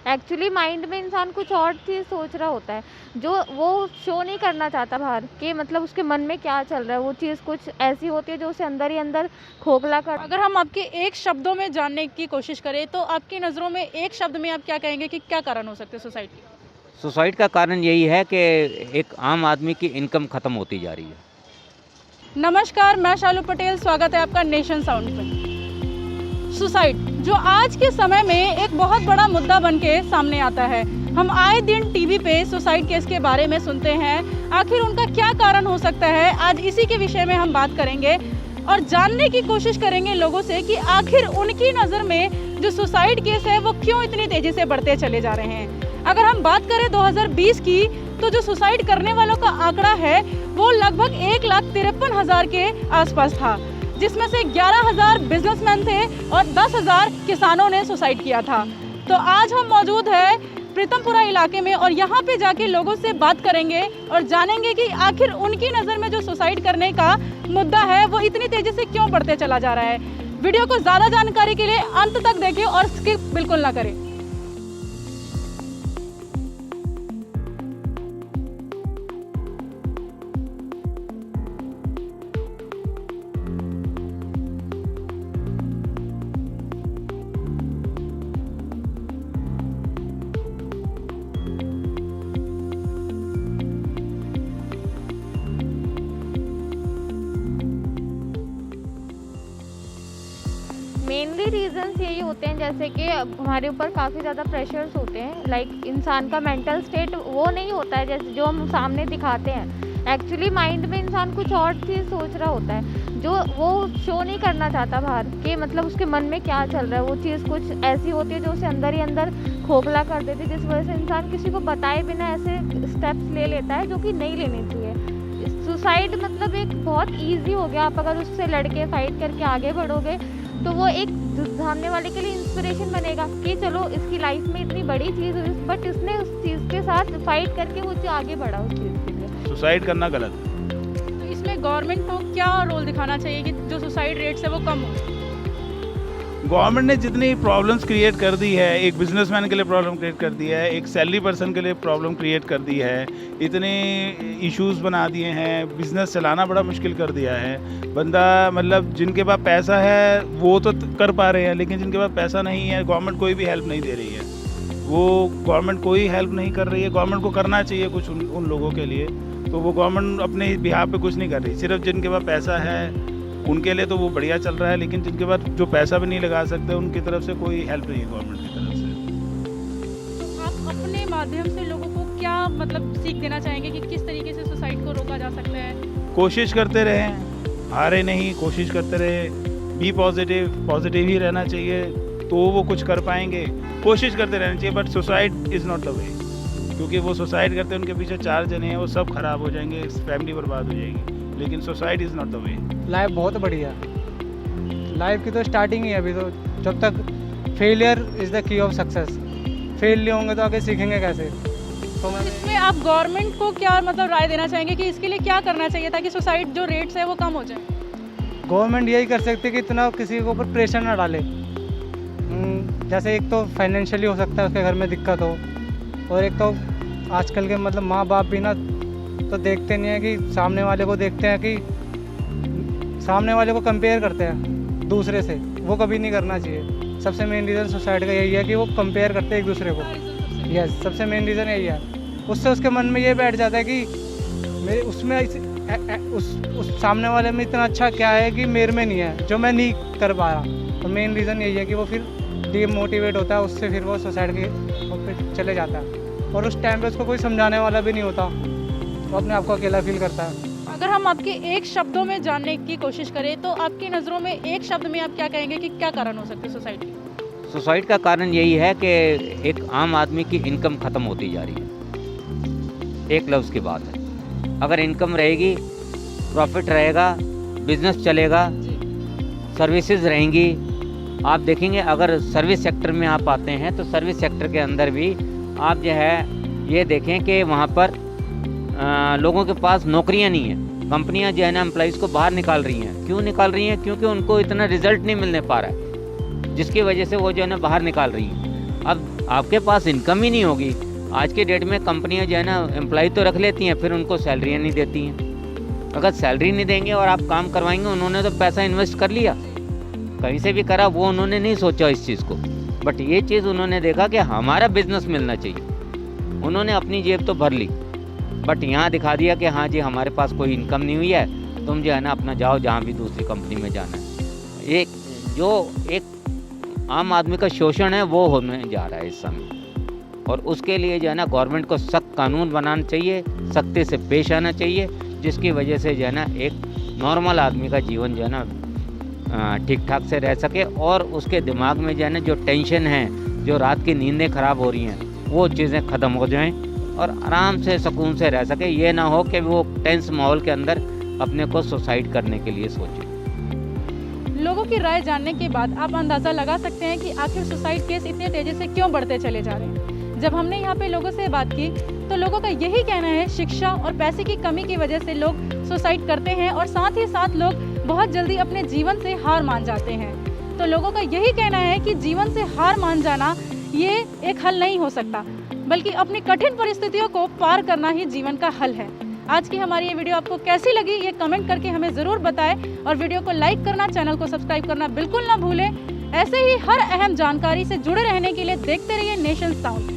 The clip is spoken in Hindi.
एक्चुअली माइंड में इंसान कुछ और चीज़ सोच रहा होता है, जो वो शो नहीं करना चाहता बाहर कि मतलब उसके मन में क्या चल रहा है। वो चीज़ कुछ ऐसी होती है जो उसे अंदर ही अंदर खोखला कर। अगर हम आपके एक शब्दों में जानने की कोशिश करें तो आपकी नज़रों में एक शब्द में आप क्या कहेंगे कि क्या कारण हो सकते हैं सुसाइड के? सुसाइड का कारण यही है कि एक आम आदमी की इनकम ख़त्म होती जा रही है। नमस्कार, मैं शालू पटेल, स्वागत है आपका नेशन साउंड पर। सुसाइड जो आज के समय में एक बहुत बड़ा मुद्दा बन के सामने आता है। हम आए दिन टीवी पे सुसाइड केस के बारे में सुनते हैं। आखिर उनका क्या कारण हो सकता है, आज इसी के विषय में हम बात करेंगे और जानने की कोशिश करेंगे लोगों से कि आखिर उनकी नज़र में जो सुसाइड केस है वो क्यों इतनी तेज़ी से बढ़ते चले जा रहे हैं। अगर हम बात करें 2020 की, तो जो सुसाइड करने वालों का आंकड़ा है वो लगभग 1,53,000 के आसपास था, जिसमें से 11,000 बिजनेसमैन थे और 10,000 किसानों ने सुसाइड किया था। तो आज हम मौजूद है प्रीतमपुरा इलाके में और यहाँ पे जाके लोगों से बात करेंगे और जानेंगे कि आखिर उनकी नज़र में जो सुसाइड करने का मुद्दा है वो इतनी तेज़ी से क्यों बढ़ते चला जा रहा है। वीडियो को ज़्यादा जानकारी के लिए अंत तक देखें और स्किप बिल्कुल ना करें। मेनली रीजंस यही होते हैं, जैसे कि हमारे ऊपर काफ़ी ज़्यादा प्रेशर्स होते हैं। लाइक इंसान का मेंटल स्टेट वो नहीं होता है जैसे जो हम सामने दिखाते हैं। एक्चुअली माइंड में इंसान कुछ और चीज़ सोच रहा होता है, जो वो शो नहीं करना चाहता बाहर कि मतलब उसके मन में क्या चल रहा है। वो चीज़ कुछ ऐसी होती है जो उसे अंदर ही अंदर खोखला कर देती है, जिस वजह से इंसान किसी को बताए बिना ऐसे स्टेप्स ले लेता है जो कि नहीं लेने चाहिए। सुसाइड मतलब एक बहुत ईजी हो गया। आप अगर उससे लड़के फाइट करके आगे बढ़ोगे तो वो एक सामने वाले के लिए इंस्पिरेशन बनेगा कि चलो इसकी लाइफ में इतनी बड़ी चीज़ हुई, बट इसने उस चीज़ के साथ फाइट करके वो आगे बढ़ा उस चीज़ के लिए। सुसाइड करना गलत है। तो इसमें गवर्नमेंट को क्या रोल दिखाना चाहिए कि जो सुसाइड रेट्स है वो कम हो? गवर्नमेंट ने जितनी प्रॉब्लम्स क्रिएट कर दी है, एक बिजनेसमैन के लिए प्रॉब्लम क्रिएट कर दी है, एक सैलरी पर्सन के लिए प्रॉब्लम क्रिएट कर दी है, इतने इश्यूज बना दिए हैं, बिजनेस चलाना बड़ा मुश्किल कर दिया है। बंदा मतलब जिनके पास पैसा है वो तो कर पा रहे हैं, लेकिन जिनके पास पैसा नहीं है गवर्नमेंट कोई भी हेल्प नहीं दे रही है। वो गवर्नमेंट कोई हेल्प नहीं कर रही है। गवर्नमेंट को करना चाहिए कुछ उन लोगों के लिए, तो वो गवर्नमेंट अपने बिहाफ पे कुछ नहीं कर रही। सिर्फ जिनके पास पैसा है उनके लिए तो वो बढ़िया चल रहा है, लेकिन जिनके पास जो पैसा भी नहीं लगा सकते उनकी तरफ से कोई हेल्प नहीं है गवर्नमेंट की तरफ से। तो आप अपने माध्यम से लोगों को क्या मतलब सीख देना चाहेंगे कि किस तरीके से सुसाइड को रोका जा सकता है? कोशिश करते रहें, हारे नहीं, कोशिश करते रहे, बी पॉजिटिव ही रहना चाहिए, तो वो कुछ कर पाएंगे। कोशिश करते रहना चाहिए, but suicide is not the way, क्योंकि वो सुसाइड करते हैं उनके पीछे 4 जने हैं, वो सब खराब हो जाएंगे, फैमिली बर्बाद हो जाएगी। लेकिन suicide is not the way. Life बहुत बढ़िया, लाइफ की तो स्टार्टिंग ही है अभी तो। जब तक failure is the key of success, fail नहीं होंगे तो आगे सीखेंगे कैसे। तो मैं इसमें आप गवर्नमेंट को क्या मतलब राय देना चाहेंगे कि इसके लिए क्या करना चाहिए ताकि सुसाइड जो रेट्स है वो कम हो जाए? गवर्नमेंट यही कर सकती है कि इतना किसी के ऊपर प्रेशर ना डाले। जैसे एक तो फाइनेंशियली हो सकता है उसके घर में दिक्कत हो, और एक तो आजकल के मतलब माँ बाप भी ना तो देखते नहीं है कि सामने वाले को देखते हैं कि सामने वाले को कंपेयर करते हैं दूसरे से। वो कभी नहीं करना चाहिए। सबसे मेन रीज़न सुसाइड का यही है कि वो कंपेयर करते हैं एक दूसरे को। यस, सबसे मेन रीज़न यही है। उससे उसके मन में ये बैठ जाता है कि मेरे उसमें उस सामने वाले में इतना अच्छा क्या है कि मेरे में नहीं है, जो मैं नहीं कर पा रहा। तो मेन रीज़न यही है कि वो फिर डीमोटिवेट होता है, उससे फिर वो सुसाइड के पे चले जाता है। और उस टाइम पे उसको कोई समझाने वाला भी नहीं होता, वो अपने आप को अकेला फील करता है। अगर हम आपके एक शब्दों में जानने की कोशिश करें तो आपकी नज़रों में एक शब्द में आप क्या कहेंगे कि क्या कारण हो सकते हैं सुसाइड के? सुसाइड का कारण यही है कि एक आम आदमी की इनकम ख़त्म होती जा रही है। एक लफ्ज़ की बात है, अगर इनकम रहेगी, प्रॉफिट रहेगा, बिजनेस चलेगा, सर्विसेज रहेंगी। आप देखेंगे अगर सर्विस सेक्टर में आप आते हैं तो सर्विस सेक्टर के अंदर भी आप जो है ये देखें कि वहाँ पर लोगों के पास नौकरियाँ नहीं हैं। कंपनियां जो है ना एम्प्लॉइज़ को बाहर निकाल रही हैं। क्यों निकाल रही हैं? क्योंकि उनको इतना रिजल्ट नहीं मिलने पा रहा है, जिसकी वजह से वो जो है ना बाहर निकाल रही हैं। अब आपके पास इनकम ही नहीं होगी। आज के डेट में कंपनियां जो है ना एम्प्लॉय तो रख लेती हैं, फिर उनको सैलरियाँ नहीं देती हैं। अगर सैलरी नहीं देंगे और आप काम करवाएंगे, उन्होंने तो पैसा इन्वेस्ट कर लिया, कहीं से भी करा, वो उन्होंने नहीं सोचा इस चीज़ को। बट ये चीज़ उन्होंने देखा कि हमारा बिजनेस मिलना चाहिए, उन्होंने अपनी जेब तो भर ली, बट यहाँ दिखा दिया कि हाँ जी हमारे पास कोई इनकम नहीं हुई है, तुम जो है ना अपना जाओ जहाँ भी दूसरी कंपनी में जाना है। एक आम आदमी का शोषण है वो होने जा रहा है इस समय, और उसके लिए जो है ना गवर्नमेंट को सख्त कानून बनाना चाहिए, सख्ती से पेश आना चाहिए, जिसकी वजह से जो है ना एक नॉर्मल आदमी का जीवन जो है ना ठीक ठाक से रह सके, और उसके दिमाग में जो है ना जो टेंशन है, जो रात की नींदें ख़राब हो रही हैं, वो चीज़ें ख़त्म हो जाएं और आराम से सुकून से रह सके। ये ना हो कि वो टेंस माहौल के अंदर अपने को सुसाइड करने के लिए सोचे। लोगों की राय जानने के बाद आप अंदाज़ा लगा सकते हैं कि आखिर सुसाइड केस इतने तेज़ी से क्यों बढ़ते चले जा रहे हैं। जब हमने यहाँ पे लोगों से बात की तो लोगों का यही कहना है, शिक्षा और पैसे की कमी की वजह से लोग सुसाइड करते हैं और साथ ही साथ लोग बहुत जल्दी अपने जीवन से हार मान जाते हैं। तो लोगों का यही कहना है कि जीवन से हार मान जाना ये एक हल नहीं हो सकता, बल्कि अपनी कठिन परिस्थितियों को पार करना ही जीवन का हल है। आज की हमारी ये वीडियो आपको कैसी लगी ये कमेंट करके हमें ज़रूर बताएं, और वीडियो को लाइक करना, चैनल को सब्सक्राइब करना बिल्कुल ना भूलें। ऐसे ही हर अहम जानकारी से जुड़े रहने के लिए देखते रहिए नेशन साउंड।